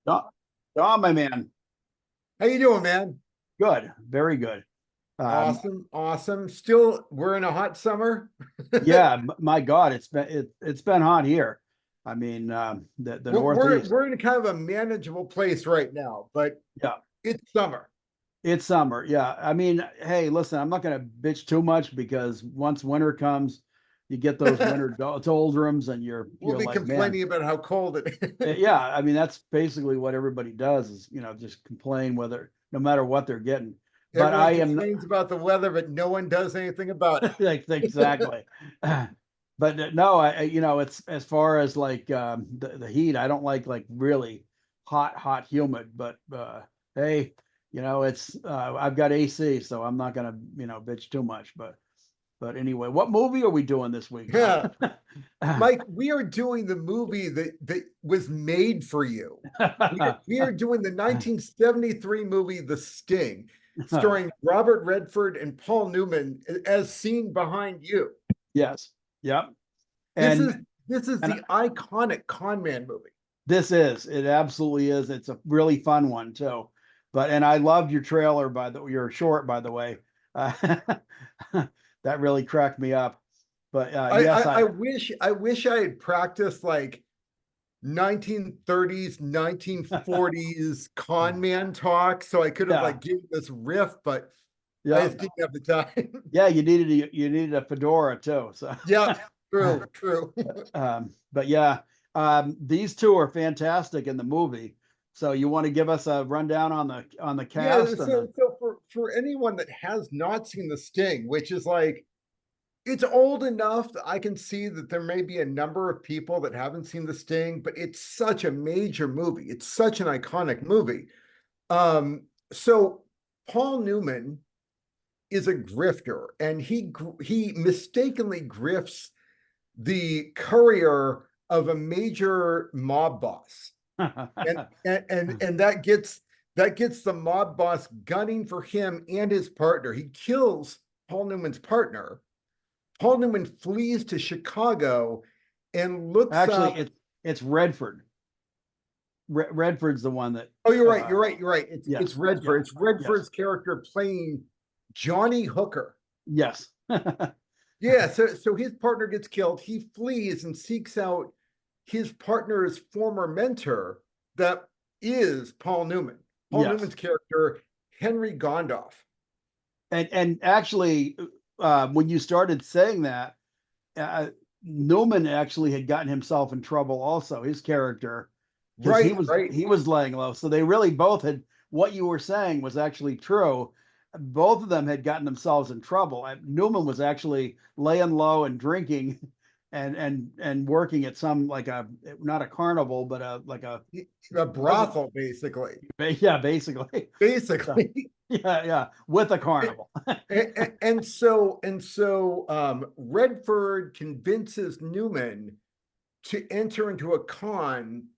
Don, Don, my man. How you doing, man? Good. Very good. Um, Awesome, awesome. Still, we're in a hot summer. yeah, my God, it's been hot here. I mean, the We're Northeast. we're in kind of a manageable place right now, but Yeah, it's summer. it's summer. Yeah. I mean, hey, listen, I'm not gonna bitch too much because once winter comes, you get those winter doldrums and you're We'll you're be like, man, complaining about how cold it is. yeah, I mean, that's basically what everybody does is, just complain whether no matter what they're getting. But I Everyone am complains about the weather, but no one does anything about like it. exactly. But no, it's as far as like the heat. I don't like really hot, humid. But hey, it's I've got AC, so I'm not gonna bitch too much. But anyway, what movie are we doing this week, Don? Yeah, Mike, we are doing the movie that was made for you. We are doing the 1973 movie The Sting, starring Robert Redford and Paul Newman, as seen behind you. Yes, yep, This and is this is and the iconic con man movie. it absolutely is. It's a really fun one too. And I loved your trailer your short, by the way. Uh, that really cracked me up. But I, I yes, I wish I had practiced like 1930s, 1940s con man talk, so I could have yeah, like given this riff, but I yeah, just didn't have the time. yeah. You needed a fedora too. So, Yeah, true, true. but yeah, these two are fantastic in the movie. So you want to give us a rundown on the Yeah, cast and so for anyone that has not seen The Sting, which is like it's old enough that I can see that there may be a number of people that haven't seen The Sting, but it's such a major movie. It's such an iconic movie. So Paul Newman is a grifter, and he mistakenly grifts the courier of a major mob boss, and that gets the mob boss gunning for him and his partner. He kills Paul Newman's partner. Paul Newman flees to Chicago and looks actually up. it's Redford. Redford's the one that Oh, you're right. You're right. You're right. It's yes, yeah, Redford. It's yes, Redford's character playing Johnny Hooker. yes. Yeah. So his partner gets killed. He flees and seeks out his partner's former mentor, that is Paul Newman. Paul Yes. Newman's character, Henry Gondoff. And actually, when you started saying that, uh, Newman actually had gotten himself in trouble also, his character, because he Right. was Right. he was laying low. So they really both had what you were saying was actually true. Both of them had gotten themselves in trouble. Newman was actually laying low and drinking and working at some like a not a carnival, but a like a A wasn't brothel, basically. yeah, basically. So, Basically. yeah, with a carnival. And so Redford convinces Newman to enter into a con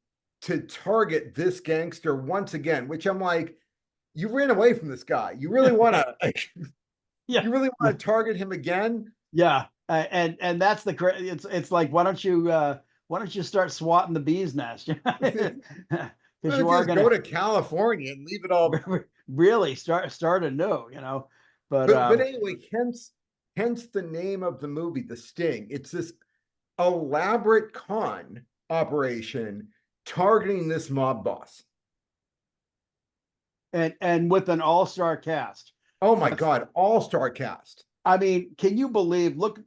to target this gangster once again, which I'm like, you ran away from this guy. You really want to, like, Yeah, you really yeah, want to target him again? yeah. And that's it's like why don't you start swatting the bees nest? Because you are Just go gonna to California and leave it all. really start anew, But But anyway, hence the name of the movie, The Sting. It's this elaborate con operation targeting this mob boss. and with an all-star cast. Oh my God, all-star cast. I mean, can you believe? Look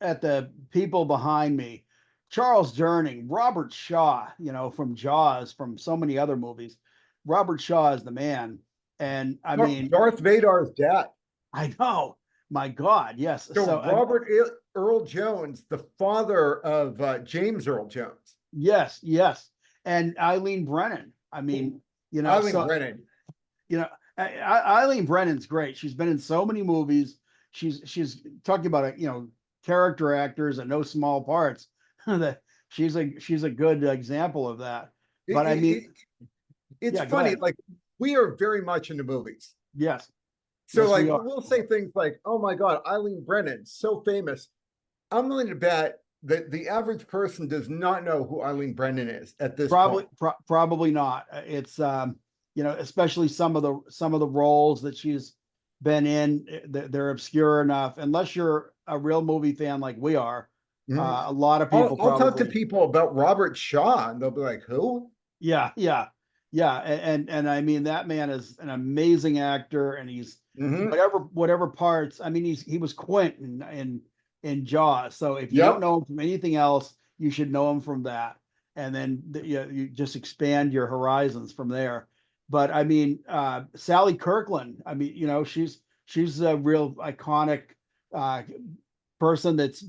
at the people behind me. Charles Durning, Robert Shaw, from Jaws, from so many other movies. Robert Shaw is the man. And I mean, Darth Vader's dad. I know, my God, yes. So So Robert Earl Jones, the father of James Earl Jones. yes, yes. And Eileen Brennan. I mean, Eileen Brennan. you know, Eileen Brennan's great. She's been in so many movies. She's talking about character actors and no small parts. That she's a good example of that. It, But I it, mean, it, it's yeah, go funny. ahead. Like, we are very much into movies. Yes, So yes, we like are. we'll say things like, "Oh my God, Eileen Brennan, so famous." I'm willing to bet the average person does not know who Eileen Brennan is at this Probably, point. probably not. It's you know, especially some of the roles that she's been in, they're obscure enough. Unless you're a real movie fan like we are, Mhm. a lot of I'll people I'll talk to probably, people about Robert Shaw, and they'll be like, "Who?" yeah, yeah, yeah. And I mean, that man is an amazing actor, and he's Hmm. whatever parts. I mean, he was Quint in Jaws. So if you don't Yep. know him from anything else, you should know him from that. And then you just expand your horizons from there. But I mean, Sally Kirkland. I mean, you know, she's a real iconic uh, person. That's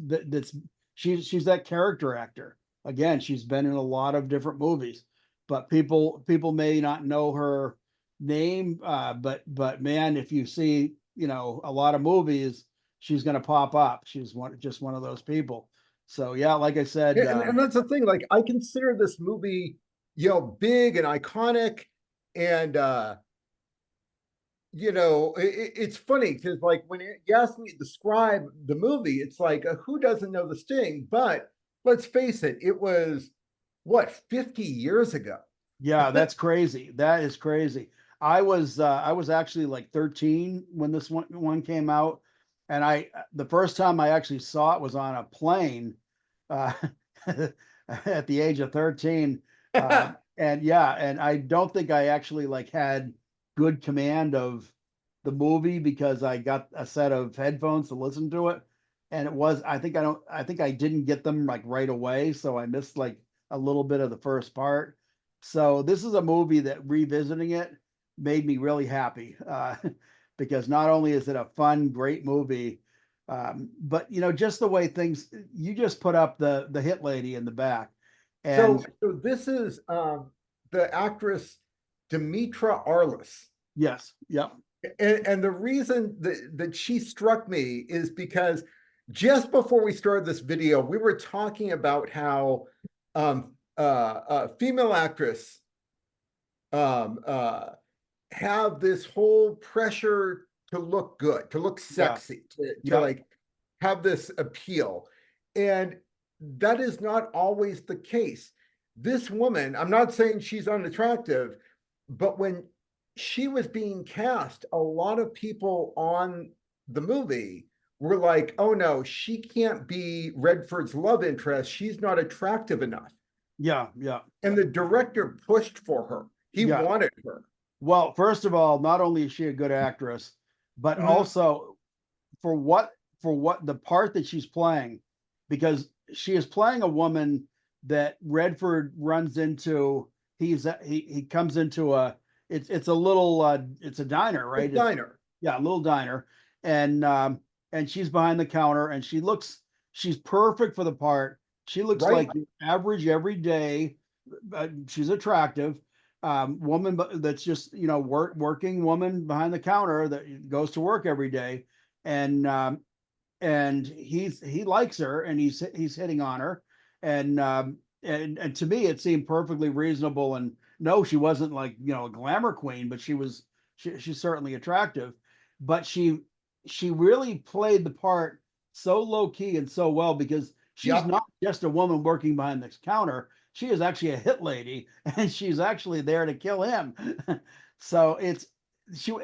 she's that character actor. Again, she's been in a lot of different movies, but people may not know her name. But man, if you see, you know, a lot of movies, she's going to pop up. She's just one of those people. So yeah, like I said, And that's the thing. Like, I consider this movie, big and iconic, and it's funny because, like, when you ask me to describe the movie, it's like, who doesn't know The Sting? But let's face it, it was what, 50 years ago. yeah, that's crazy. That is crazy. I was actually like 13 when this one came out, and I the first time I actually saw it was on a plane, uh, at the age of 13. And yeah, and I don't think I actually like had good command of the movie because I got a set of headphones to listen to it, and it was I think I didn't get them like right away, so I missed like a little bit of the first part. So this is a movie that revisiting it made me really happy, because not only is it a fun, great movie, but you know, just the way things, you just put up the hit lady in the back, so, and so this is the actress Demetra Arliss. yes, yep, And the reason that she struck me is because just before we started this video, we were talking about how female actress um, uh, have this whole pressure to look good, to look yeah, sexy, to yep, like have this appeal. And that is not always the case. This woman, I'm not saying she's unattractive, but when she was being cast, a lot of people on the movie were like, oh no, she can't be Redford's love interest. She's not attractive enough. yeah, yeah, And the director pushed for her. He yeah. wanted her. Well, first of all, not only is she a good actress, but Mhm. also for what the part that she's playing, because she is playing a woman that Redford runs into. He comes into a, it's a little it's a diner, The right? It's, diner. yeah, a little diner, and she's behind the counter, and she's perfect for the part. She looks Right? like the average everyday, she's attractive, woman, but that's just, you know, working woman behind the counter that goes to work every day, and he likes her, and he's hitting on her, and to me it seemed perfectly reasonable. And no, she wasn't like, you know, a glamour queen, but she's certainly attractive. But she really played the part so low key and so well, because she's Yep. not just a woman working behind this counter. She is actually a hit lady, and she's actually there to kill him. So it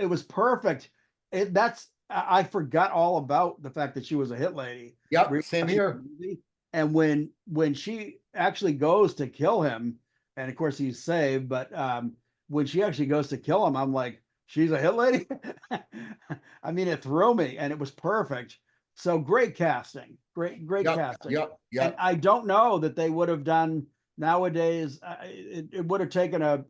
was perfect. I forgot all about the fact that she was a hit lady Yep. Same rewatching the here. movie. And when she actually goes to kill him, and of course he's saved, but when she actually goes to kill him, I'm like, she's a hit lady. I mean, it threw me, and it was perfect. So great casting, great Yep. casting. Yep. And Yep. I don't know that they would have done nowadays. It would have taken a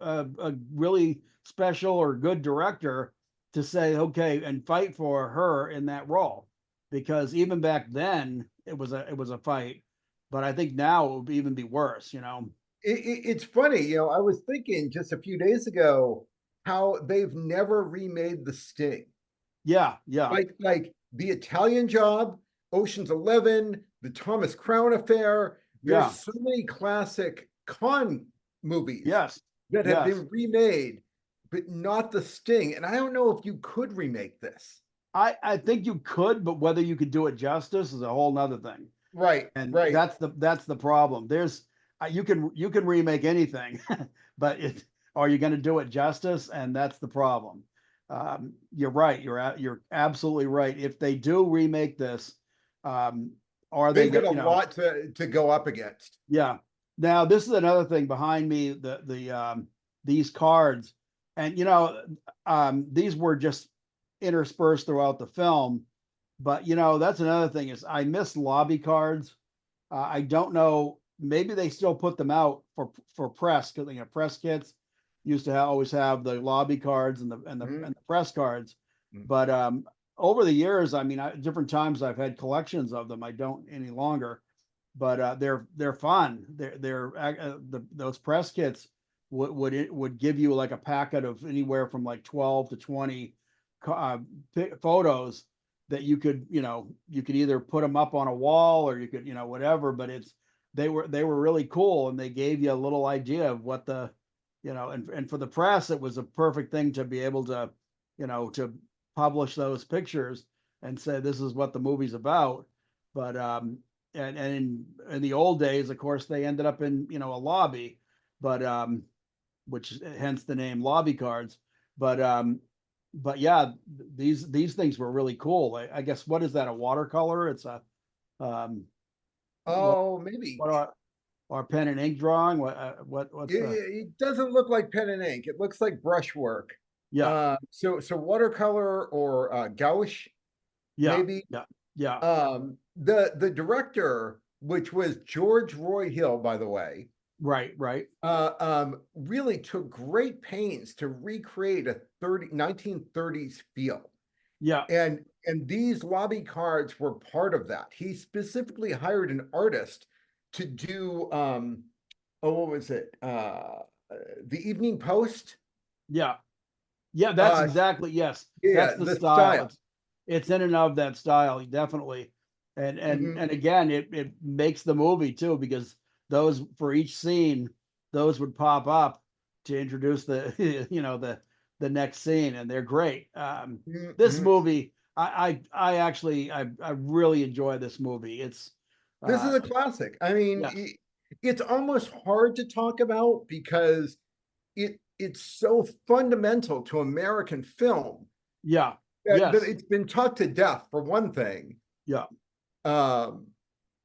really special or good director to say, okay, and fight for her in that role. Because even back then it was a fight. But I think now it would even be worse, you know. It's funny, I was thinking just a few days ago how they've never remade The Sting. Yeah, yeah, Like The Italian Job, Ocean's 11, The Thomas Crown Affair. There's yeah, so many classic con movies yes, that have yes. been remade, but not The Sting. And I don't know if you could remake this. I think you could, but whether you could do it justice is a whole nother thing. Right, And right. that's the problem. There's you can remake anything, but it are you going to do it justice? And that's the problem. You're right. You're absolutely right. If they do remake this, um, are they They've got going? a You know, lot to go up against. yeah. Now this is another thing behind me. These cards, and these were just interspersed throughout the film. But that's another thing is I miss lobby cards. I don't know. Maybe they still put them out for press because press kits used to always have the lobby cards and Mhm. the press cards. But over the years, I mean, different times I've had collections of them. I don't any longer, but they're fun. Those press kits would give you like a packet of anywhere from like 12 to 20 photos that you could either put them up on a wall or you could whatever, but they were really cool, and they gave you a little idea of what the and for the press it was a perfect thing to be able to to publish those pictures and say this is what the movie's about. But and in the old days, of course, they ended up in a lobby, but which hence the name lobby cards. But yeah, these things were really cool. I guess what is that? A watercolor? It's a um, what Oh, maybe. what are or pen and ink drawing? What's the It doesn't look like pen and ink. It looks like brushwork. yeah So watercolor or gouache, yeah maybe. yeah yeah The director, which was George Roy Hill, by the way, right really took great pains to recreate a 1930s feel. yeah And these lobby cards were part of that. He specifically hired an artist to do oh, what was it? The Evening Post. yeah yeah. That's Uh, exactly, yes. yeah, That's the the style. style. It's in and of that style, definitely. Mhm. And again, it makes the movie too, because those for each scene, those would pop up to introduce the the next scene, and they're great. This Mhm. movie, I actually I really enjoy this movie. It's This is uh a classic. I mean, yes it's almost hard to talk about because it's so fundamental to American film yeah that yes it's been taught to death for one thing. yeah. Um,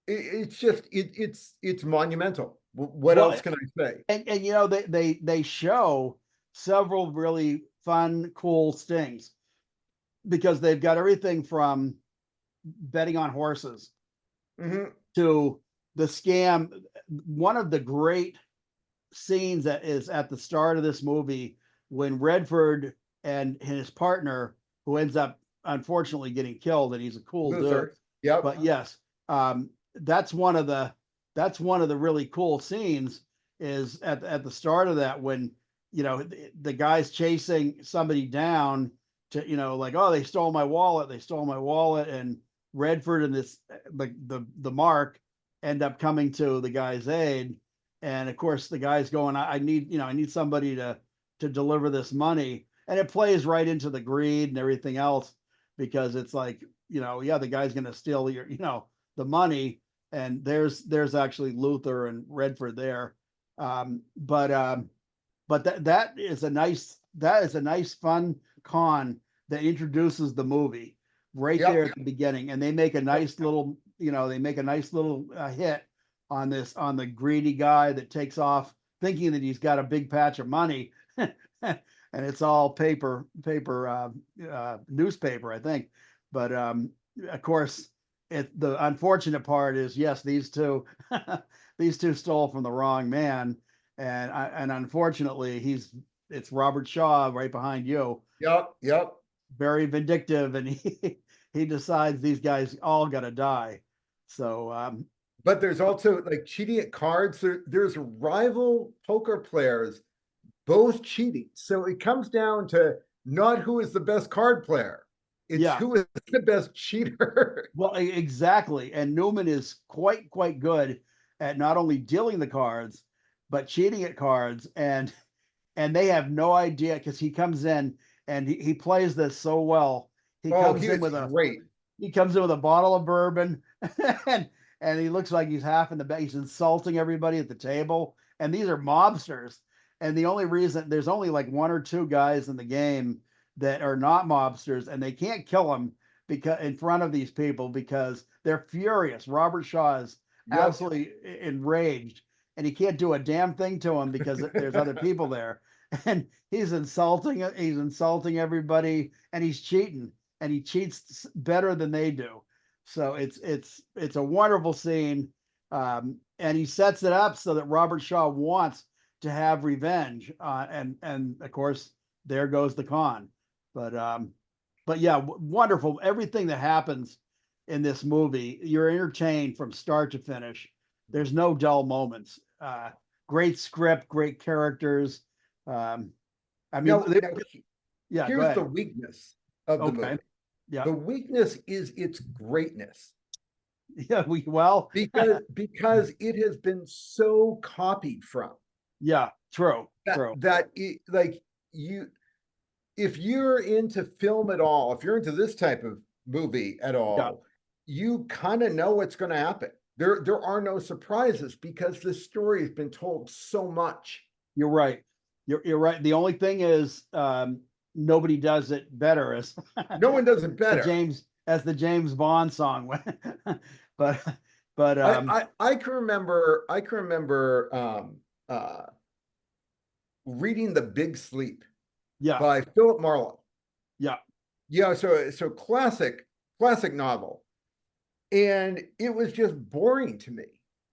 it's just it's monumental. What Well, else can I say? and they show several really fun, cool stings because they've got everything from betting on horses Mhm. to the scam. One of the great scenes that is at the start of this movie when Redford and his partner, who ends up unfortunately getting killed, and he's a cool dude. Luther. Yep. But yes, that's one of the really cool scenes is at the start of that when the guy's chasing somebody down to like, oh, they stole my wallet, and Redford and the Mark end up coming to the guy's aid, and of course the guy's going, I need I need somebody to deliver this money, and it plays right into the greed and everything else because it's like yeah, the guy's going to steal your the money, and there's actually Luther and Redford there. But that is a nice fun con that introduces the movie right there Yep. at the beginning, and they make a Yep. nice little hit on the greedy guy that takes off thinking that he's got a big patch of money, and it's all paper newspaper, I think. But of course, the unfortunate part is, yes, these two these two stole from the wrong man, and unfortunately it's Robert Shaw right behind you, Yep. Yep. very vindictive, and he decides these guys all got to die. So But there's also like cheating at cards. There's rival poker players both cheating. So it comes down to not who is the best card player. It's yeah, who is the best cheater. well, exactly. And Newman is quite good at not only dealing the cards, but cheating at cards, and they have no idea because he comes in and he plays this so well. He Oh, comes he in is with a great. he comes in with a bottle of bourbon, and and he looks like he's half in the back. He's insulting everybody at the table, and these are mobsters. And the only reason there's only like one or two guys in the game that are not mobsters, and they can't kill them because in front of these people because they're furious. Robert Shaw is Yep. absolutely enraged, and he can't do a damn thing to him because there's other people there. And he's insulting everybody, and he's cheating, and he cheats better than they do. So it's a wonderful scene, and he sets it up so that Robert Shaw wants to have revenge, and of course there goes the con. But yeah, wonderful. Everything that happens in this movie, you're entertained from start to finish. There's no dull moments. Great script, great characters. Um, I mean, Now, yeah. Go here's the ahead. weakness of the Okay. movie. Yeah. The weakness is its greatness Yeah. We well. because it has been so copied from Yeah. True. that True. that it, like you if you're into film at all, if you're into this type of movie at Yeah. all, you kind of know what's going to happen. There are no surprises because this story has been told so much. You're right. You're right. The only thing is, nobody does it better as No one does it the better. James Bond song went. but but I can remember reading The Big Sleep yeah, by Philip Marlowe. yeah, Yeah, so classic novel. And it was just boring to me.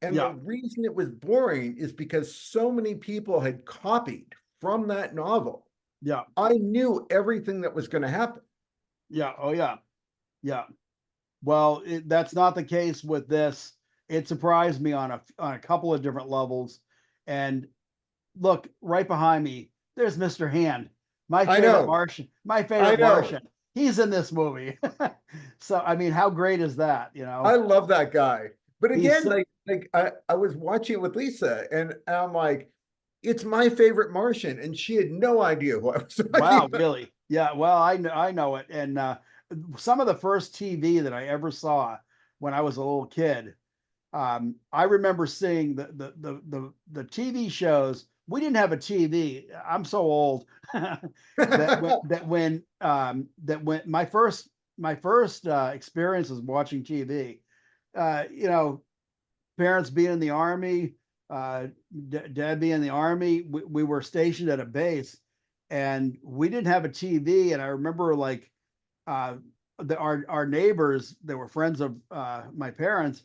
And the yeah, reason it was boring is because so many people had copied from that novel. yeah, I knew everything that was going to happen. yeah, oh yeah, yeah. Well, that's not the case with this. It surprised me on a couple of different levels. And look, right behind me, there's Mr. Hand, my I favorite know. Martian, my I favorite know. Martian. He's in this movie. So I mean, how great is that? I love that guy. But He's again, I was watching it with Lisa and I'm like, it's my favorite Martian. And she had no idea who I was talking wow, about. really? Yeah, well, I know it. And some of the first TV that I ever saw when I was a little kid, I remember seeing the TV shows. We didn't have a TV. I'm so old that when my first experiences watching TV, you know, parents being in the army, dad being in the army, we were stationed at a base, and we didn't have a TV. And I remember like uh, our neighbors that were friends of my parents.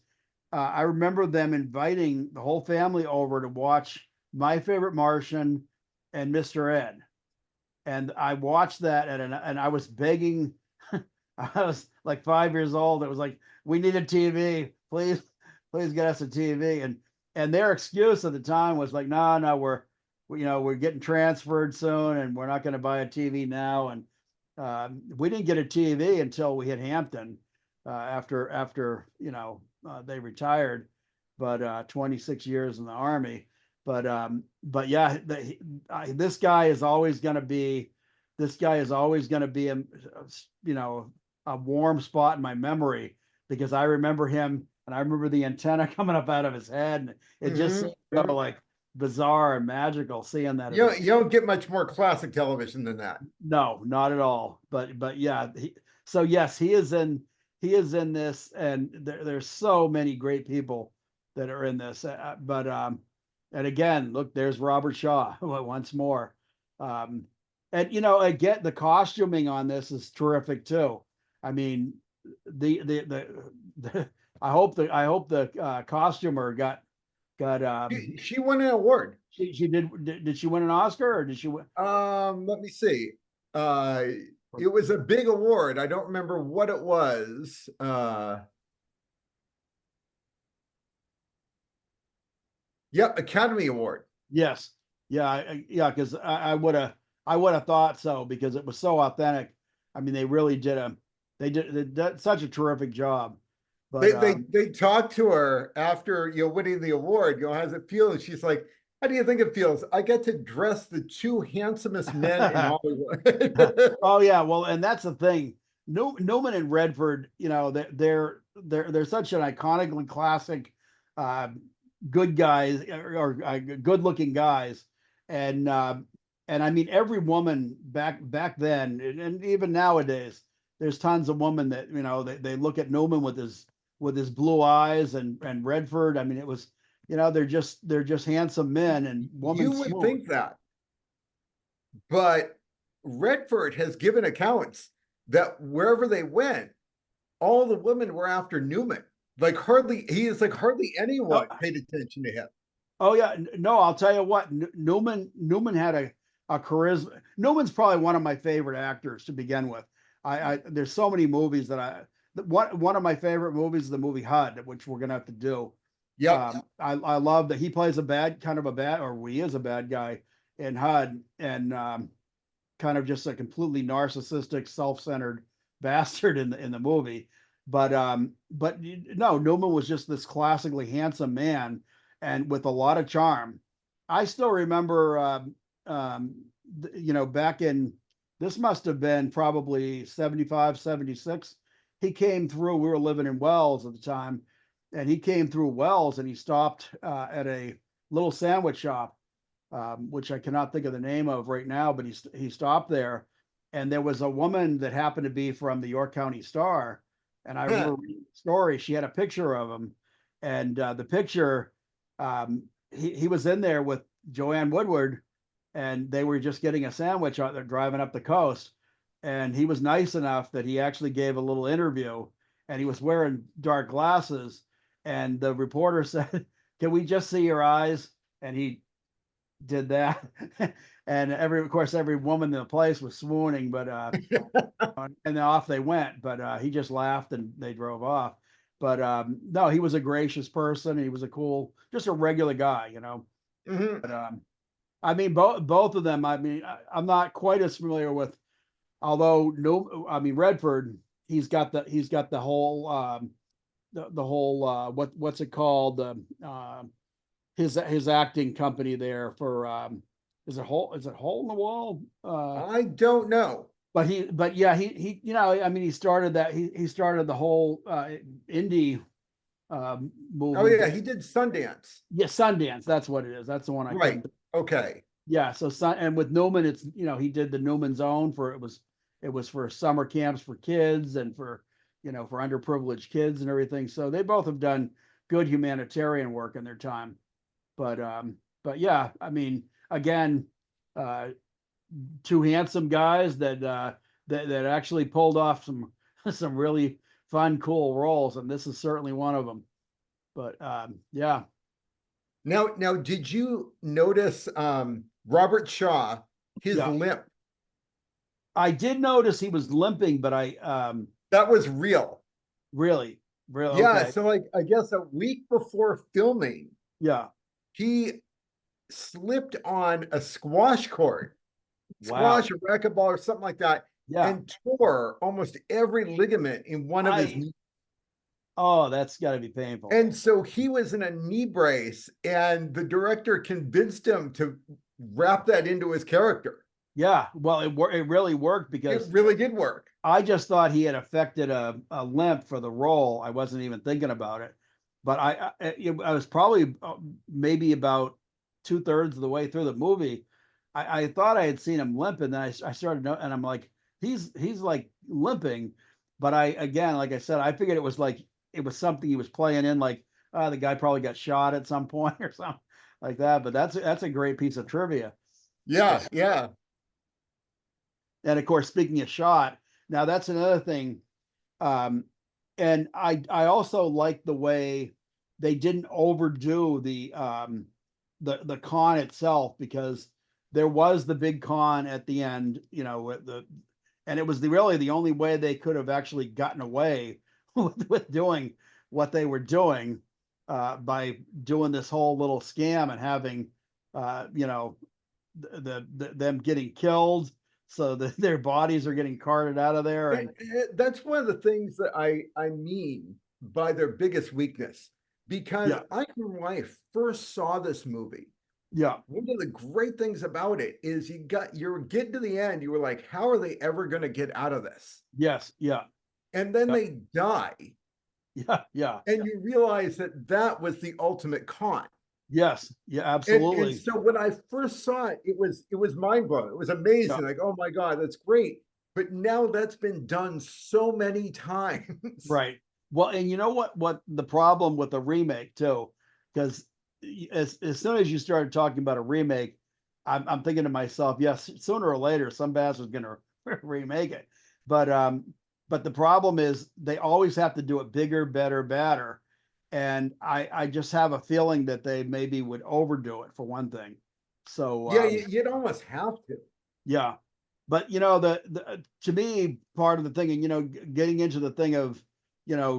I remember them inviting the whole family over to watch My Favorite Martian and Mr. Ed. And I watched that, and I was begging. I was like 5 years old. It was like, we need a TV, please, please get us a TV. And their excuse at the time was like, no, no, we're getting transferred soon, and we're not going to buy a TV now. And we didn't get a TV until we hit Hampton, after they retired, but 26 years in the army. But yeah, this guy is always going to be a, a warm spot in my memory, because I remember him, and I remember the antenna coming up out of his head, and it just Mhm, seemed so mhm. like bizarre and magical seeing that as a You don't get much more classic television than that. no, not at all. But yeah, so yes, he is in this, and there's so many great people that are in this. But and again, look, there's Robert Shaw once more. Um, and again, the costuming on this is terrific too. I mean, the I hope the costumer got She won an award. she did she win an Oscar, or did she win? Let me see. Uh, it was a big award. I don't remember what it was. Yep, Academy Award. Yes. Yeah, yeah, because I would have thought so, because it was so authentic. I mean, they did such a terrific job. They But they they talked to her after winning the award. How's it feel? And she's like, "How do you think it feels? I get to dress the two handsomest men in Hollywood." oh yeah, well, and that's the thing. Newman and Redford, you know, they're such an iconically classic, uh, good guys, or good looking guys, and and I mean every woman back then, and even nowadays, there's tons of women that, you know, they look at Newman with his blue eyes, and Redford. I mean, it was, you know, they're just handsome men, and women You would swoon. think that, but Redford has given accounts that wherever they went, all the women were after Newman. Like hardly, he is like hardly Oh, anyone paid attention to him. oh yeah, no, I'll tell you what, Newman had a charisma. Newman's probably one of my favorite actors to begin with. I there's so many movies that one of my favorite movies is the movie HUD, which we're gonna have to do. Yep. I love that he plays a bad kind of a bad, or he is a bad guy in HUD, and kind of just a completely narcissistic, self-centered bastard in the movie. But no, Newman was just this classically handsome man, and with a lot of charm. I still remember, um, you know, back in, this must have been probably 75, 76. He came through. We were living in Wells at the time, and he came through Wells, and he stopped at a little sandwich shop, which I cannot think of the name of right now, but he stopped there, and there was a woman that happened to be from the York County Star, and I remember reading the story. She had a picture of him, and the picture, he was in there with Joanne Woodward, and they were just getting a sandwich out there driving up the coast, and he was nice enough that he actually gave a little interview, and he was wearing dark glasses, and the reporter said, "Can we just see your eyes?" And he did that. And of course, every woman in the place was swooning, but and then off they went. But he just laughed, and they drove off. But no, he was a gracious person. He was a cool, just a regular guy, you know. Mhm. But I mean, both of them. I mean, I'm not quite as familiar with, although no, I mean Redford. He's got the whole, the whole, what's it called, his acting company there for, is it hole in the wall, I don't know. but yeah, he, you know, I mean, he started the whole, indie, Oh movement. yeah, he did Sundance. Yeah, Sundance, that's what it is, that's the one I Right. couldn't. Okay. Yeah, so and with Newman, it's, you know, he did the Newman Zone, for it was for summer camps for kids, and for, you know, for underprivileged kids and everything, so they both have done good humanitarian work in their time. But yeah, I mean, again, uh, two handsome guys that actually pulled off some some really fun, cool roles, and this is certainly one of them. But yeah, Now, did you notice Robert Shaw, his yeah, limp? I did notice he was limping, but I That was real. really, really, Yeah, okay, so like I guess a week before filming, yeah, he slipped on a squash court, wow, squash or racquetball or something like that, yeah, and tore almost every ligament in one of his I knees. oh, that's got to be painful. And so he was in a knee brace, and the director convinced him to wrap that into his character. Yeah, well, it really worked, It because really did work. I just thought he had affected a limp for the role. I wasn't even thinking about it, but I was probably, maybe about 2/3 of the way through the movie. I thought I had seen him limp, and then I started and I'm like, he's like limping, but again, like I said, I figured it was like, it was something he was playing in, like, the guy probably got shot at some point or something like that. But that's a great piece of trivia. Yeah, yeah. And of course, speaking of shot, now that's another thing. Um, and I also like the way they didn't overdo the con itself, because there was the big con at the end, you know, and it was really the only way they could have actually gotten away with doing what they were doing, by doing this whole little scam, and having, you know, them getting killed, so that their bodies are getting carted out of there, and That's one of the things that I mean by their biggest weakness. Because yeah, I and my wife first saw this movie, Yeah. One of the great things about it is you're getting to the end, you were like, how are they ever going to get out of this? Yes. Yeah. And then Yep. they die, Yeah. Yeah. and you realize that that was the ultimate con. Yes. Yeah. And Absolutely. so when I first saw it, it was mind blowing. It was Yeah. amazing. Like, oh my God, that's great. But now that's been done so many times. Right. Well, and you know what the problem with the remake too, because as soon as you started talking about a remake, I'm thinking to myself, yes, sooner or later some bastard's gonna remake it. But but the problem is they always have to do it bigger, better, better. And I just have a feeling that they maybe would overdo it for one thing. So Yeah, you'd almost have to. yeah, but the to me, part of the thing, and getting into the thing of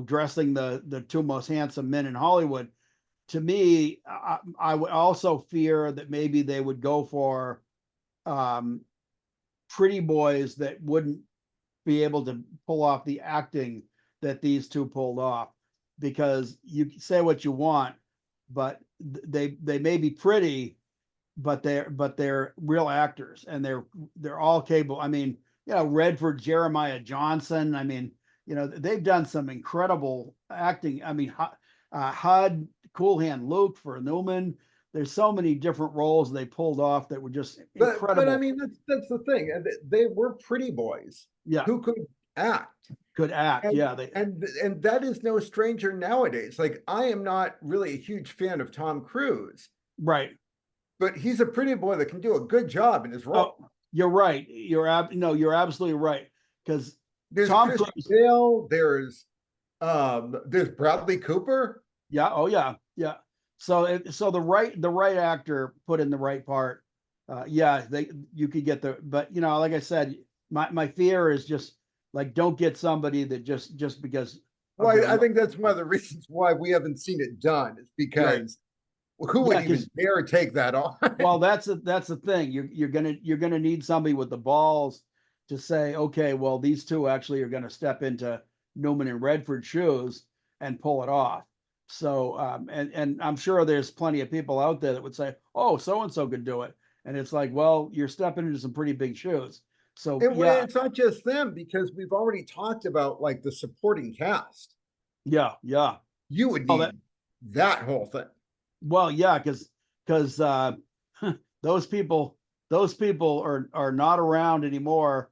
dressing the two most handsome men in Hollywood, to me, I would also fear that maybe they would go for um, pretty boys that wouldn't be able to pull off the acting that these two pulled off, because you can say what you want, but they may be pretty, but they're real actors, and they're all capable. I mean, Redford, Jeremiah Johnson. I mean, they've done some incredible acting. I mean, Hud, Cool Hand Luke for Newman. There's so many different roles they pulled off that were just But I incredible. mean, that's the thing. They were pretty boys Yeah, who could act. could act. And Yeah, they and that is no stranger nowadays. Like, I am not really a huge fan of Tom Cruise, right. but he's a pretty boy that can do a good job in his Oh, role. you're right. No, you're absolutely right. Because There's Tom Christian Cruise. Bale, there's Bradley Cooper. Yeah. Oh, yeah. Yeah. So the right actor put in the right part. Yeah, you could get but like I said, my fear is just like, don't get somebody that just because of Well, their I look. think that's one of the reasons why we haven't seen it done, is Right. because who would Yeah. even Because dare take that on? well, that's the thing. You're gonna need somebody with the balls to say, okay, well, these two actually are gonna step into Newman and Redford shoes and pull it off. So and I'm sure there's plenty of people out there that would say, oh, so and so could do it. And it's like, well, you're stepping into some pretty big shoes. So yeah, It's not just them, because we've already talked about like the supporting cast. yeah, yeah. You would Oh, that need that whole thing. well, yeah, because those people those people are not around anymore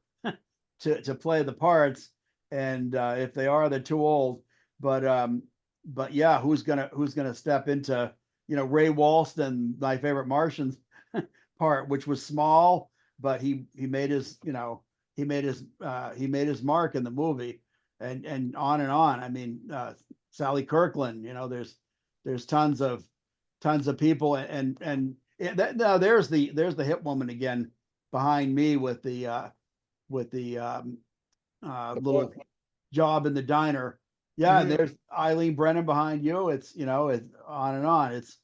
to play the parts, and if they are, they're too old. But yeah, who's gonna step into Ray Walston, my favorite Martians part, which was small, but he made his he made his mark in the movie, and on and on. I mean, Sally Kirkland. There's tons of people, and now there's the hip woman again behind me with the The book. little job in the diner. Yeah, and Mhm. there's Eileen Brennan behind you. It's on and on. It's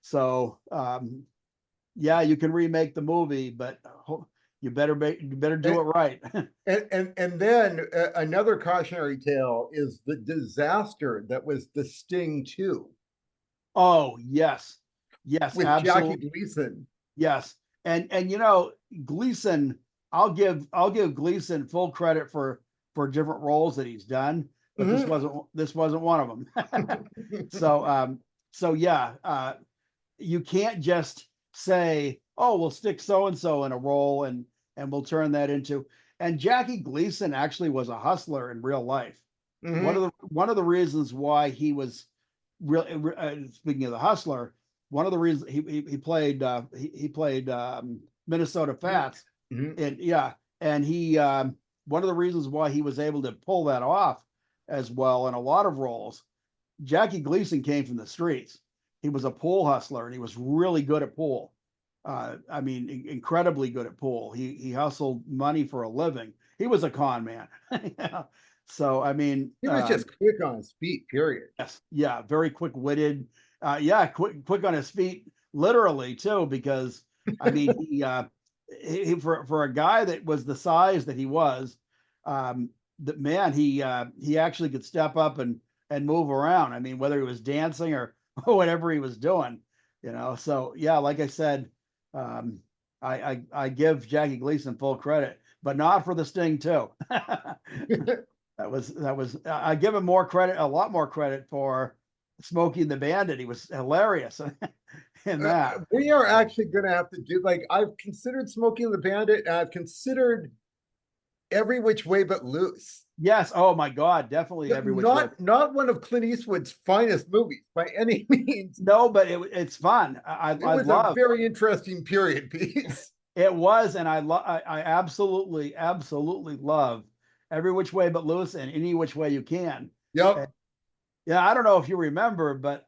so yeah, you can remake the movie, but you better do And, it right. and then another cautionary tale is the disaster that was The Sting 2 Oh, yes. Yes, with Jackie absolutely. Gleason. Yes. And Gleason, I'll give Gleason full credit for different roles that he's done, but this Mhm. wasn't one of them. So so yeah, you can't just say, "Oh, we'll stick so and so in a role and we'll turn that into." And Jackie Gleason actually was a hustler in real life. Mhm. One of the reasons why he was really speaking of the hustler, one of the reasons he played Minnesota Mhm. Fats, Mhm. and yeah, and he one of the reasons why he was able to pull that off as well in a lot of roles. Jackie Gleason came from the streets. He was a pool hustler, and he was really good at pool. I mean, incredibly good at pool. He hustled money for a living. He was a con man. Yeah. So I mean, He was just quick on his feet, period. yes, yeah, very quick witted. Yeah, quick on his feet, literally too, because I mean, for a guy that was the size that he was, that man, he actually could step up and move around. I mean, whether he was dancing or whatever he was doing. So yeah, like I said, um, I give Jackie Gleason full credit, but not for the Sting too. That was I give him more credit, a lot more credit for Smokey and the Bandit. He was hilarious in that. We are actually going to have to do, like, I've considered Smoking the Bandit, and I've considered Every Which Way But Loose. Yes. Oh my God, definitely Every Which Way. Not one of Clint Eastwood's finest movies by any means. No, but it's fun. It I was a love very interesting period piece. it was, and I absolutely love Every Which Way But Loose and Any Which Way You Can. Yep. Yeah, I don't know if you remember, but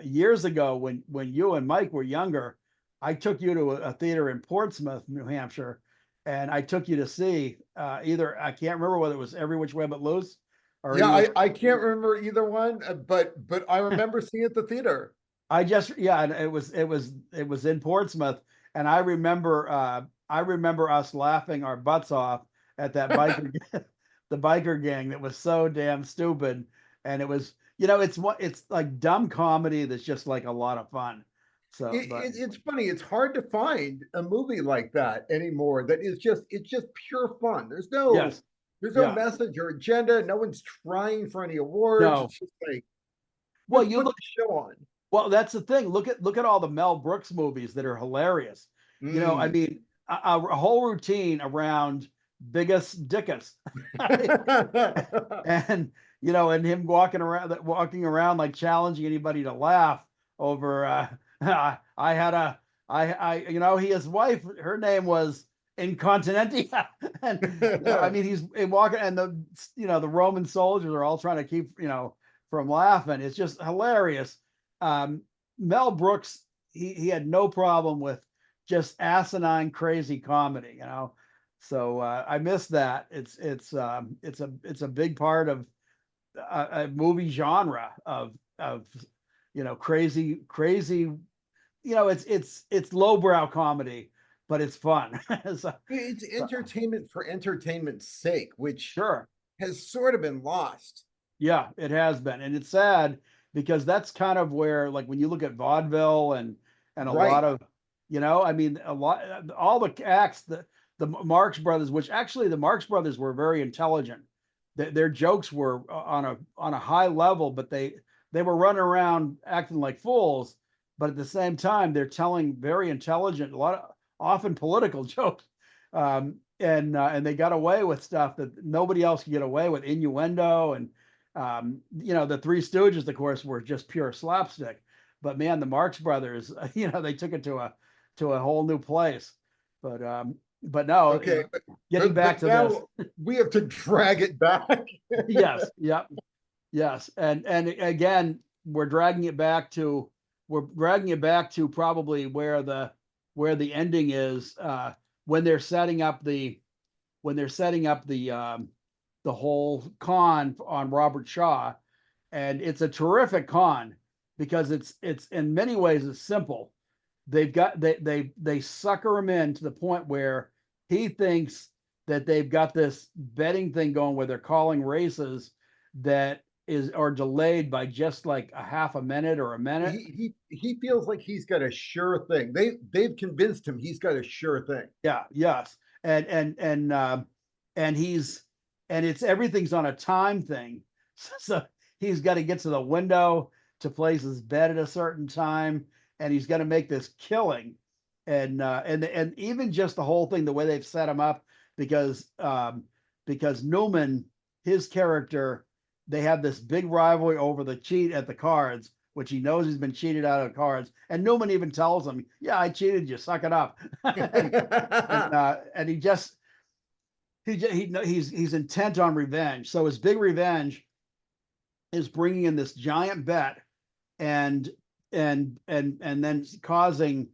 years ago when you and Mike were younger, I took you to a theater in Portsmouth, New Hampshire, and I took you to see either I can't remember whether it was Every Which Way But Loose or Yeah, Any Which. I can't remember either one, but I remember seeing it at the theater. I just yeah, and it was in Portsmouth, and I remember us laughing our butts off at that biker the biker gang that was so damn stupid, and it was it's like dumb comedy that's just like a lot of fun. So, but It's funny. It's hard to find a movie like that anymore. That is just it's just pure fun. yes, There's no yeah, message or agenda. No one's trying for any awards. no. It's just like, Well, let's you put look. the show on. Well, that's the thing. Look at all the Mel Brooks movies that are hilarious. I Mm. mean, a whole routine around Biggest Dickus. And and him walking around like challenging anybody to laugh over I had a his wife, her name was Incontinentia. And I mean he's walking, and the Roman soldiers are all trying to keep from laughing. It's just hilarious. Mel Brooks, he had no problem with just asinine crazy comedy. So I miss that. It's a big part of a movie genre of crazy. It's lowbrow comedy, but it's fun. So, It's so, entertainment for entertainment's sake, which sure, has sort of been lost. yeah, it has been, and it's sad because that's kind of where, like, when you look at vaudeville and a lot Right. of, I mean, a lot, all the acts, the Marx Brothers, which actually the Marx Brothers were very intelligent. Their jokes were on a high level, but they were running around acting like fools. But at the same time, they're telling very intelligent, a lot of often political jokes, and they got away with stuff that nobody else could get away with, innuendo and the Three Stooges, of course, were just pure slapstick. But man, the Marx Brothers, they took it to a whole new place. But no, Okay. getting back But to this, now we have to drag it back. yes, yep, yes, and again, we're dragging it back to probably where the ending is, when they're setting up the whole con on Robert Shaw, and it's a terrific con because it's in many ways it's simple. They sucker him in to the point where he thinks that they've got this betting thing going where they're calling races that are delayed by just like a half a minute or a minute. He feels like he's got a sure thing. They've convinced him he's got a sure thing. Yeah, yes, and he's and it's everything's on a time thing. So he's got to get to the window to place his bet at a certain time, and he's got to make this killing, and even just the whole thing, the way they've set him up, because Newman, his character, they have this big rivalry over the cheat at the cards, which he knows he's been cheated out of cards, and Newman even tells him, "Yeah, I cheated you, suck it up," and he's intent on revenge. So his big revenge is bringing in this giant bet, and then causing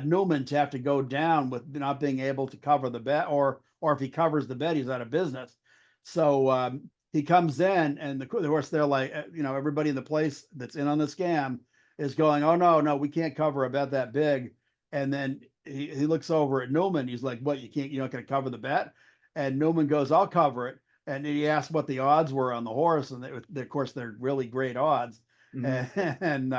Newman to have to go down with not being able to cover the bet, or if he covers the bet, he's out of business. So he comes in, and of course they're like, everybody in the place that's in on the scam is going, "Oh no, we can't cover a bet that big." And then he looks over at Newman. He's like, "What? You're not going to cover the bet?" And Newman goes, "I'll cover it." And he asked what the odds were on the horse, and of course they're really great odds. Mhm. And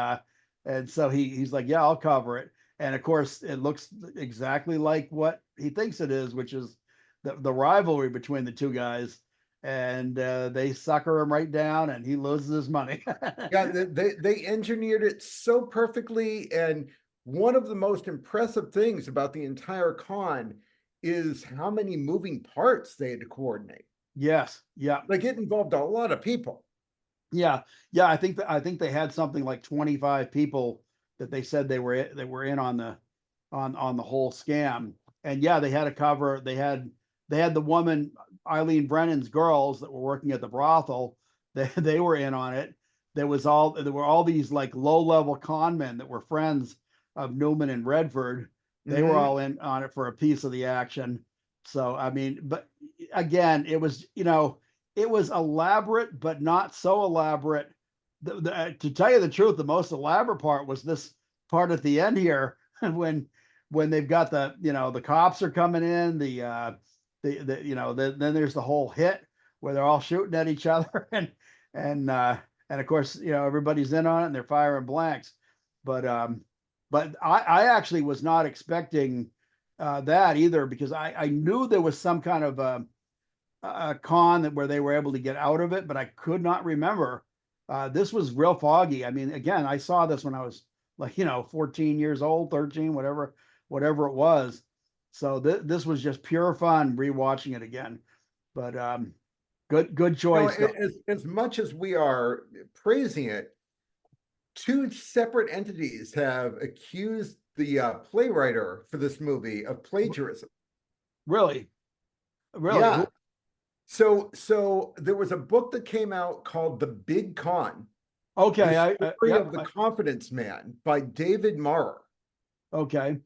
And so he's like, yeah, I'll cover it. And of course, it looks exactly like what he thinks it is, which is the rivalry between the two guys. And they sucker him right down, and he loses his money. Yeah, they engineered it so perfectly. And one of the most impressive things about the entire con is how many moving parts they had to coordinate. Yes, yeah, Like it involved a lot of people. yeah, yeah. I think they had something like 25 people that they said they were in on the on the whole scam. And yeah, they had a cover. They had the woman Eileen Brennan's girls that were working at the brothel. They were in on it. There were all these like low level con men that were friends of Newman and Redford. They were Mhm. all in on it for a piece of the action. So I mean, but again, it was, you know, it was elaborate, but not so elaborate. To tell you the truth, the most elaborate part was this part at the end here when they've got the, you know, the cops are coming in, the you know, then there's the whole hit where they're all shooting at each other, and and of course, you know, everybody's in on it and they're firing blanks. But I actually was not expecting that either, because I knew there was some kind of a con that where they were able to get out of it, but I could not remember. This was real foggy. I mean, again, I saw this when I was like, you know, 14 years old, 13, whatever it was. So this was just pure fun rewatching it again. But good Now, choice though. as much as we are praising it, two separate entities have accused the playwright for this movie of plagiarism. Really, really. Yeah. So there was a book that came out called The Big Con, the Okay, story yep, of the confidence man by David Marrer. okay,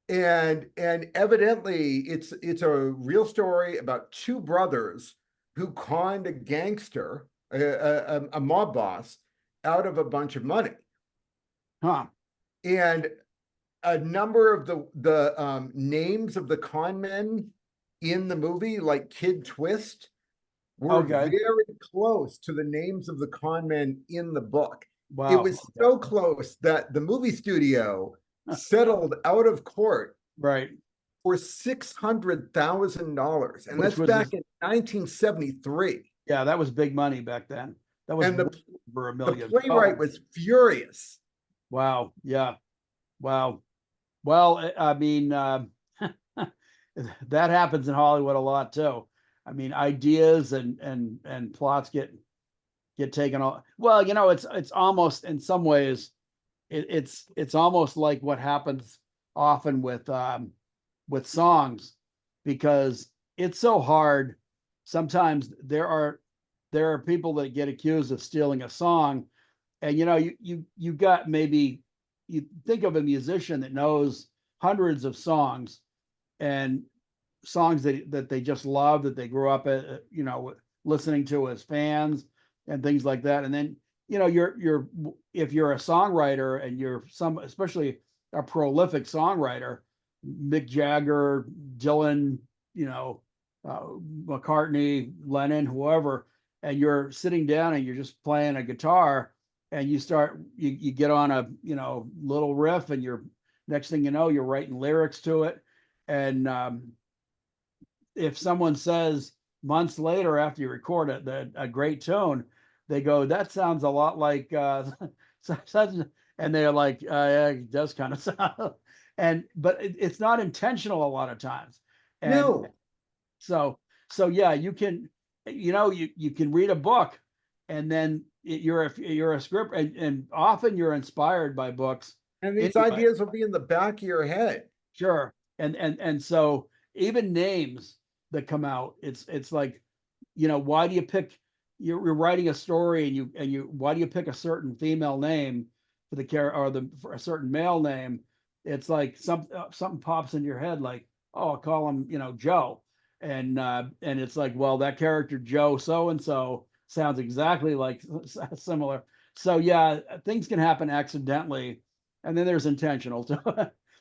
And evidently it's a real story about two brothers who conned a gangster, a mob boss, out of a bunch of money. huh? And a number of the names of the con men in the movie, like Kid Twist, were Okay, very close to the names of the con men in the book. It wow, was okay, so close that the movie studio settled out of court right. for $600,000, and Which that's was back in 1973. yeah, that was big money back then. That was And way over a the million playwright dollars. was furious. Wow, yeah, wow. Well, I mean, that happens in Hollywood a lot too. I mean, ideas and plots get taken off. Well, you know, it's almost in some ways it's almost like what happens often with songs, because it's so hard. Sometimes there are people that get accused of stealing a song, and you know, you got maybe, you think of a musician that knows hundreds of songs, and songs that they just love, that they grew up you know, listening to as fans and things like that. And then, you know, you're if you're a songwriter and you're some, especially a prolific songwriter, Mick Jagger, Dylan, you know, uh, McCartney, Lennon, whoever, and you're sitting down and you're just playing a guitar, and you get on a, you know, little riff, and you're, next thing you know, you're writing lyrics to it. And if someone says months later after you record it that a great tune, they go, that sounds a lot like and they're like, yeah, it does kind of sound. And but it's not intentional a lot of times. And No, so yeah, you can, you know, you can read a book, and then you're a script, and often you're inspired by books and these anyway. ideas will be in the back of your head. Sure. And so even names that come out, it's like, you know, why do you pick, you're writing a story, and you why do you pick a certain female name for the character, or the for a certain male name? It's like something pops in your head, like, oh, I'll call him, you know, Joe. And it's like, well, that character Joe so and so sounds exactly like similar. So yeah, things can happen accidentally, and then there's intentional too.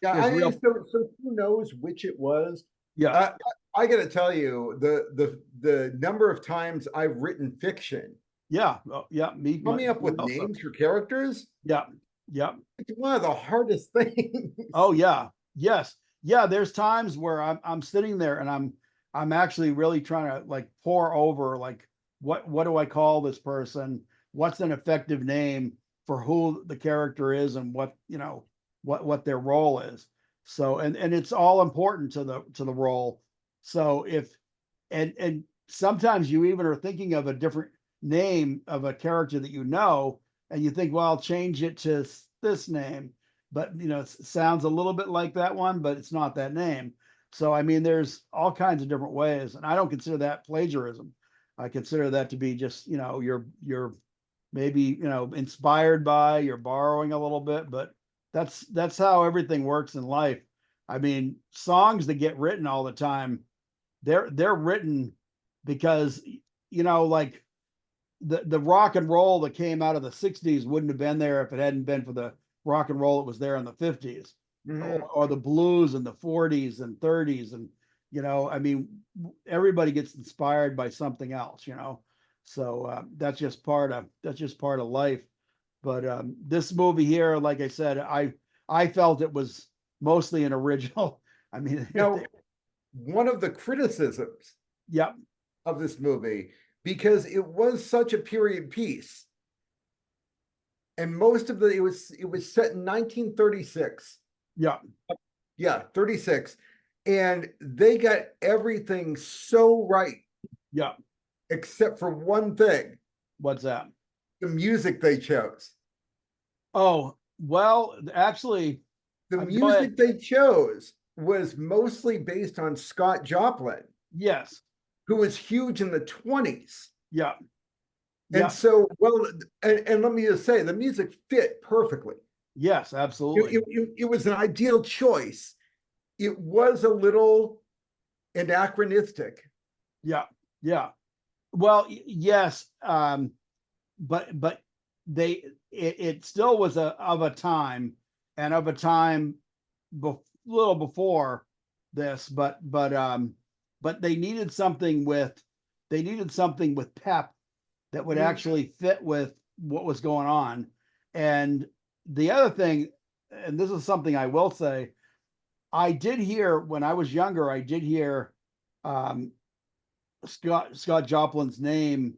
Yeah, There's real, so who knows which it was? yeah, Uh, I got to tell you, the number of times I've written fiction yeah, oh, yeah. Me, coming up me with also. names for characters, Yeah, Yep. It's one of the hardest things. Oh yeah. Yes. Yeah, there's times where I'm sitting there and I'm actually really trying to like pour over like what do I call this person? What's an effective name for who the character is and what, what their role is. So and it's all important to the role. So if and sometimes you even are thinking of a different name of a character that you know, and you think, well, I'll change it to this name, but it sounds a little bit like that one, but it's not that name. So I mean, there's all kinds of different ways, and I don't consider that plagiarism. I consider that to be just you're maybe inspired by, you're borrowing a little bit, but that's how everything works in life. I mean, songs that get written all the time, they're written because like the rock and roll that came out of the 60s wouldn't have been there if it hadn't been for the rock and roll that was there in the 50s, Mhm. or the blues in the 40s and 30s. And I mean, everybody gets inspired by something else. So that's just part of life. But this movie here, like I said, I felt it was mostly an original. I mean, Now, one of the criticisms yeah, of this movie, because it was such a period piece, and most of it was set in 1936. yeah, Yeah, 36. And they got everything so right, yeah. except for one thing, What's that? the music they chose. Oh, well, actually, The go ahead. music they chose was mostly based on Scott Joplin, Yes. who was huge in the 20s. Yeah. And Yeah. so, well, and let me just say, the music fit perfectly. Yes, absolutely. It was an ideal choice. It was a little anachronistic. Yeah. Yeah. Well, yes. But it still was of a time, and of a time little before this, but they needed something with pep that would Mm, actually fit with what was going on. And the other thing, and this is something I will say, I did hear when I was younger, I did hear um, Scott Joplin's name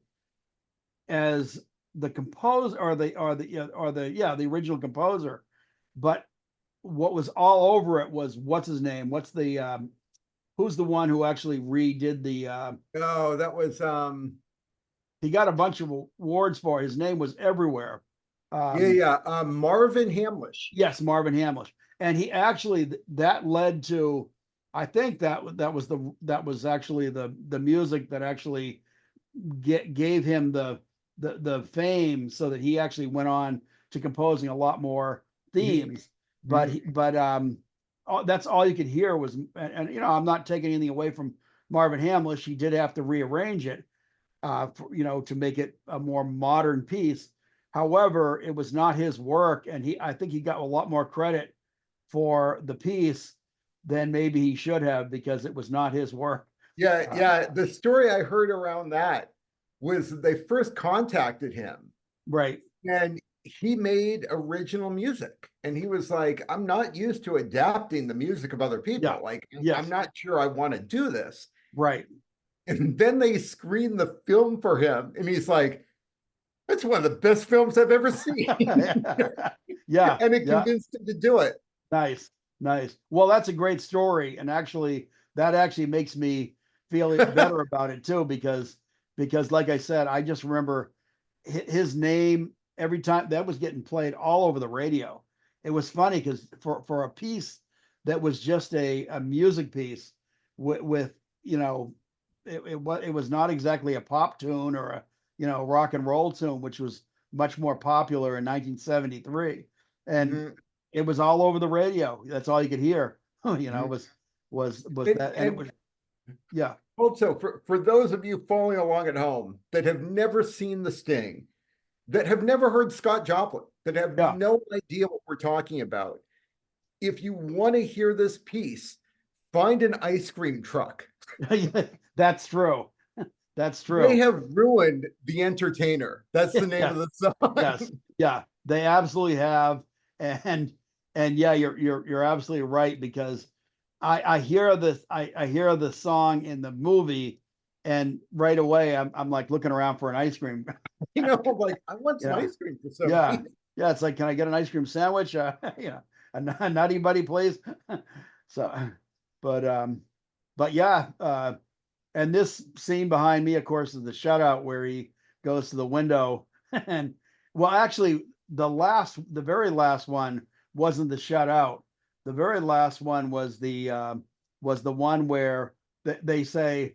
as the composer, or the original composer, but what was all over it was, what's his name? What's the who's the one who actually redid the oh, that was he got a bunch of awards for it. His name was everywhere. yeah, Um, yeah. Marvin Hamlish. yes, Marvin Hamlish. And he actually, that led to, I think that was actually the music that actually gave him the fame, so that he actually went on to composing a lot more He, themes. But mhm. that's all you could hear was, and I'm not taking anything away from Marvin Hamlish. He did have to rearrange it, to make it a more modern piece. However, it was not his work, and I think he got a lot more credit for the piece than maybe he should have, because it was not his work. Yeah, Uh, yeah. The story I heard around that was that they first contacted him right. and he made original music. And he was like, I'm not used to adapting the music of other Yeah. people. Like, I'm Yes. not sure I want to do this. Right. And then they screened the film for him. And he's like, that's one of the best films I've ever seen. Yeah. And it Yeah. convinced him to do it. Nice. Nice. Well, that's a great story, and actually, that actually makes me feel better about it too, because like I said, I just remember his name every time that was getting played all over the radio. It was funny because for a piece that was just a music piece with it was not exactly a pop tune or a rock and roll tune, which was much more popular in 1973, and Mhm, it was all over the radio. That's all you could hear. mhm. Was And, that, and it and was, yeah, also, for those of you following along at home that have never seen The Sting, that have never heard Scott Joplin, that have yeah. no idea what we're talking about, if you want to hear this piece, find an ice cream truck. That's true. That's They true. have ruined The Entertainer. That's the name of Yes, the song. yes, yeah. They absolutely have. and and yeah, you're absolutely right, because I hear this, I hear the song in the movie, and right away I'm like looking around for an ice cream. You know, like I want some Yeah, ice cream for some yeah, reason. yeah. It's like, can I get an ice cream sandwich? Yeah, a nutty buddy, please. So, but but yeah, and this scene behind me, of course, is the shutout where he goes to the window, and well, actually, the very last one wasn't the shutout. The very last one was the one where they say,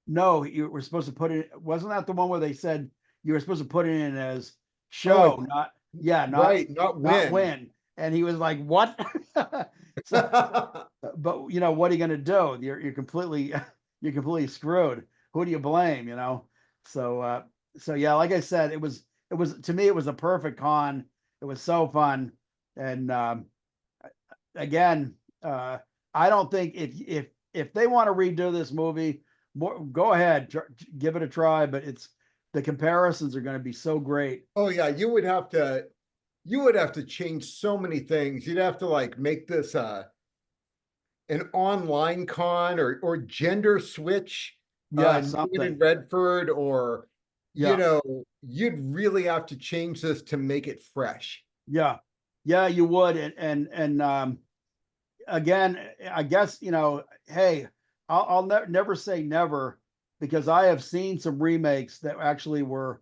no, you were supposed to put it. Wasn't that the one where they said you were supposed to put it in as Oh, show, not, yeah, right, not not win. win? And he was like, what? So, but you know, what are you going to do? You're completely you're completely screwed. Who do you blame? You know. So so yeah, like I said, it was to me, it was a perfect con. It was so fun, and again, I don't think if they want to redo this movie, more, go ahead, give it a try. But it's the comparisons are going to be so great. Oh yeah, you would have to change so many things. You'd have to like make this an online con or gender switch Yeah, Newman and something. Redford, or Yeah, you'd really have to change this to make it fresh. yeah, yeah. You would, and again, I guess, hey, I'll never say never, because I have seen some remakes that actually were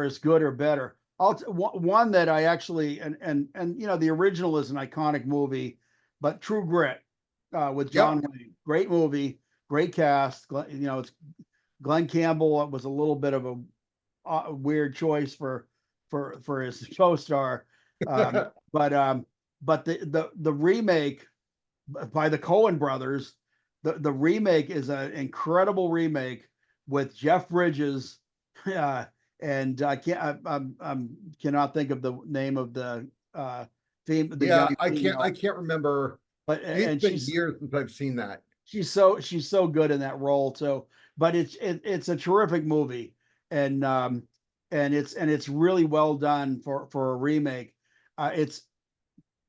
as good or better. One that I actually, and the original is an iconic movie, but True Grit, with Yep. John Wayne, great movie, great cast. It's Glenn Campbell was a little bit of a weird choice for his co-star, but the remake by the Coen brothers. The remake is an incredible remake with Jeff Bridges, uh, and I can't I'm cannot think of the name of the Yeah, young I female, can't remember. but It's and been years since I've seen that. she's so good in that role too. But it's a terrific movie, and it's really well done for a remake. It's,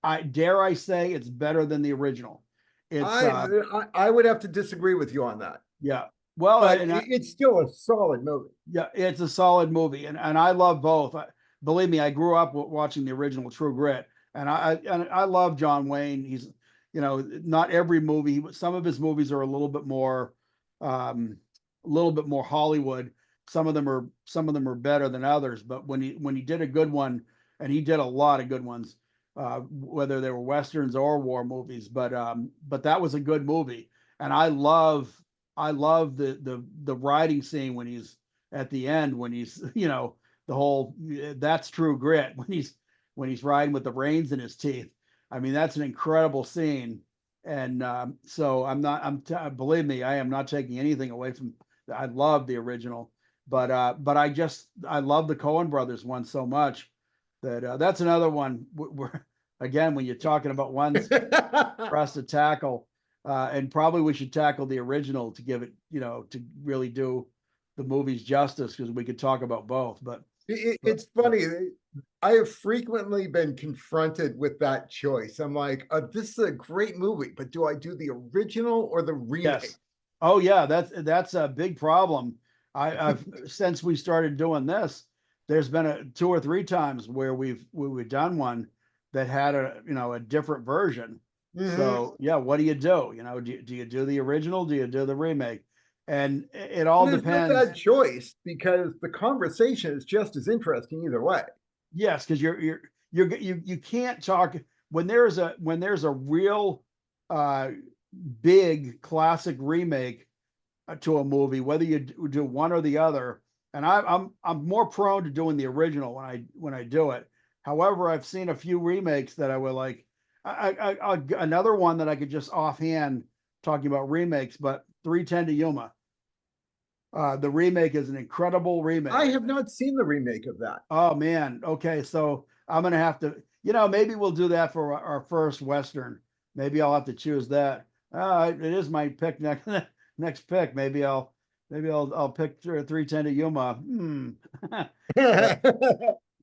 I dare I say, it's better than the original. It's I I would have to disagree with you on that, Yeah. Well, but it's still a solid movie. yeah, it's a solid movie, and I love both. Believe me, I grew up watching the original True Grit, and I love John Wayne. He's, not every movie. Some of his movies are um, a little bit more Hollywood. Some of them are better than others. But when he did a good one, and he did a lot of good ones, whether they were westerns or war movies. But that was a good movie, and I love the riding scene when he's at the end, when he's the whole, that's True Grit, when he's riding with the reins in his teeth. I mean, that's an incredible scene, and so believe me, I am not taking anything away from. I love the original, but I love the Coen Brothers one so much that that's another one. Again, when you're talking about ones for us to tackle. And probably we should tackle the original to give it, to really do the movies justice, because we could talk about both. But It's funny. I have frequently been confronted with that choice. I'm like, this is a great movie, but do I do the original or the remake? yes, oh yeah, that's a big problem. I've since we started doing this, there's been two or three times where we've done one that had a different version. Hmm. So yeah, what do you do? Do you do the original? Do you do the remake? And it all And there's no depends. bad choice because the conversation is just as interesting either way. Yes, because you can't talk when there's a real uh big classic remake to a movie, whether you do one or the other. And I'm more prone to doing the original when I do it. However, I've seen a few remakes that I would like. Another one that I could just offhand, talking about remakes, but 310 to Yuma. The remake is an incredible I remake. have not seen the remake of that. Oh man. Okay, so I'm gonna have to, maybe we'll do that for our first Western. Maybe I'll have to choose that. It is my pick next next pick. Maybe I'll pick 310 to Yuma. But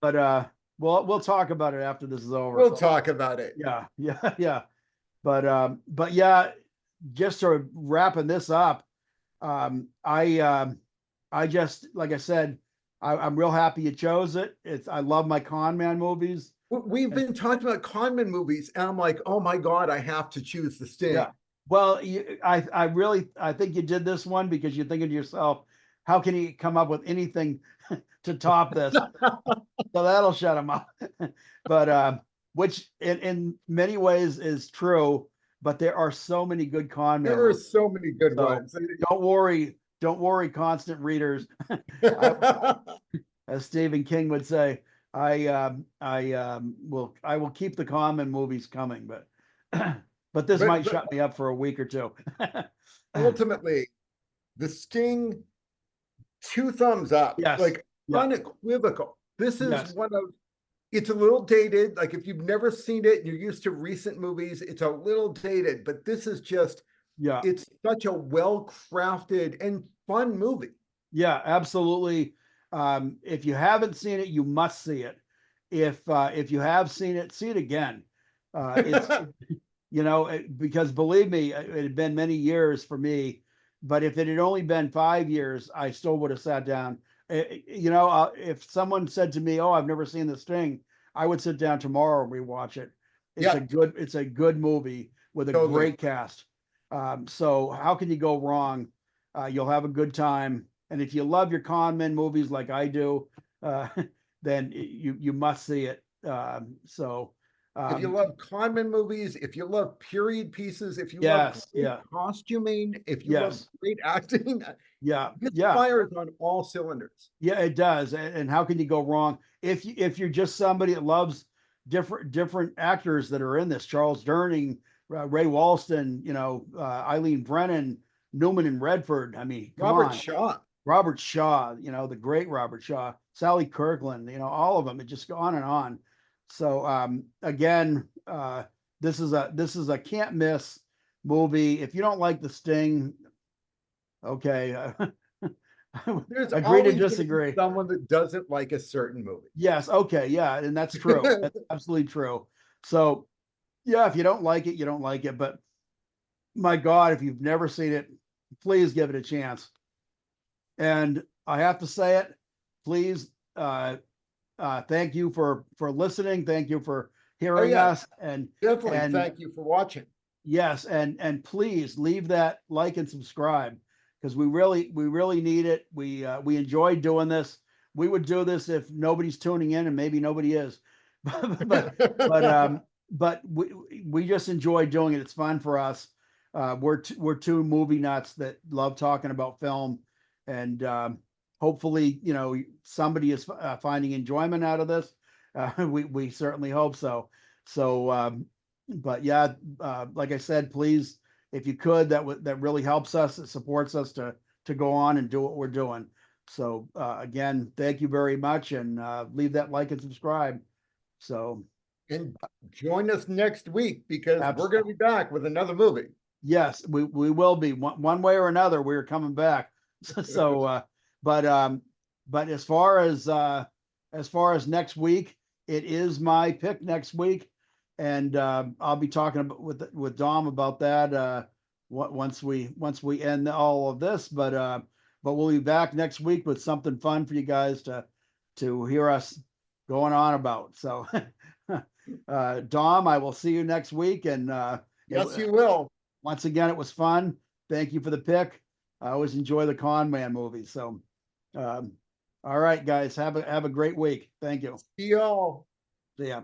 but we'll talk about it after this is over. We'll talk about it. Yeah, yeah, yeah. But yeah, just sort of wrapping this up, I just, like I said, I'm real happy you chose it. I love my con man movies. We've been talking about conman movies, and I'm like, oh my God, I have to choose The Yeah. Sting. Well, I really, I think you did this one because you're thinking to yourself, how can he come up with anything to top this? So that'll shut him up. But which in many ways is true, but there are so many good con man There are movies. so many good So ones. don't worry, constant readers. As Stephen King would say, I will keep the common movies coming, but but this might But shut me up for a week or two. ultimately, The Sting, 2 thumbs up, Yes, like yeah, unequivocal. This is yes, one of, it's a little dated. Like if you've never seen it and you're used to recent movies, it's a little dated, but this is just, yeah, it's such a well crafted and fun movie. yeah, absolutely. If you haven't seen it, you must see it. If you have seen it, see it again. It's because believe me, it had been many years for me, but if it had only been 5 years, I still would have sat down. If someone said to me, "Oh, I've never seen The Sting," I would sit down tomorrow and rewatch it. Yeah, It's a good movie with a totally. great cast. So how can you go wrong? You'll have a good time, and if you love your con men movies like I do, uh, then you must see it. If you Um, love conman movies, if you love period pieces, if you love yes, great yeah, costuming, if you love yes. great acting, Yeah, this yeah, fires on all cylinders. yeah, it does. And how can you go wrong if you're just somebody that loves different actors that are in this? Charles Durning, Ray Walston, Eileen Brennan, Newman and Redford. I mean, come Robert on, Shaw. Robert Shaw. The great Robert Shaw, Sally Kirkland. All of them. It just go on and on. So again, this is a can't miss movie. If you don't like The Sting, okay. There's Agree to always going to be disagree. someone that doesn't like a certain movie. Yes, okay, yeah, and that's true. That's absolutely true. So, yeah, if you don't like it, you don't like it. But my God, if you've never seen it, please give it a chance. And I have to say it, please. Thank you for listening. Thank you for Oh hearing yeah, us. definitely. And Thank you for watching. yes, and please leave that like and subscribe because we really need it. We enjoy doing this. We would do this if nobody's tuning in, and maybe nobody is, but but um but we just enjoy doing it. It's fun for us. We're two movie nuts that love talking about film, and hopefully somebody is finding enjoyment out of this. We certainly hope so. So but yeah, like I said, please, if you could, that really helps us. It supports us to go on and do what we're doing. So again, thank you very much, and leave that like and subscribe. So And join us next week because we're abs- going to be back with another movie. yes, we will be one way or another. We're coming back. So but but as far as next week, it is my pick next week, and I'll be talking with Dom about that once we end all of this. But we'll be back next week with something fun for you guys to hear us going on about. So Dom, I will see you next week, and Yes, you will. once again, it was fun. Thank you for the pick. I always enjoy the Con Man movies. So, um, all right, guys, have a great week. Thank you. See y'all. See ya.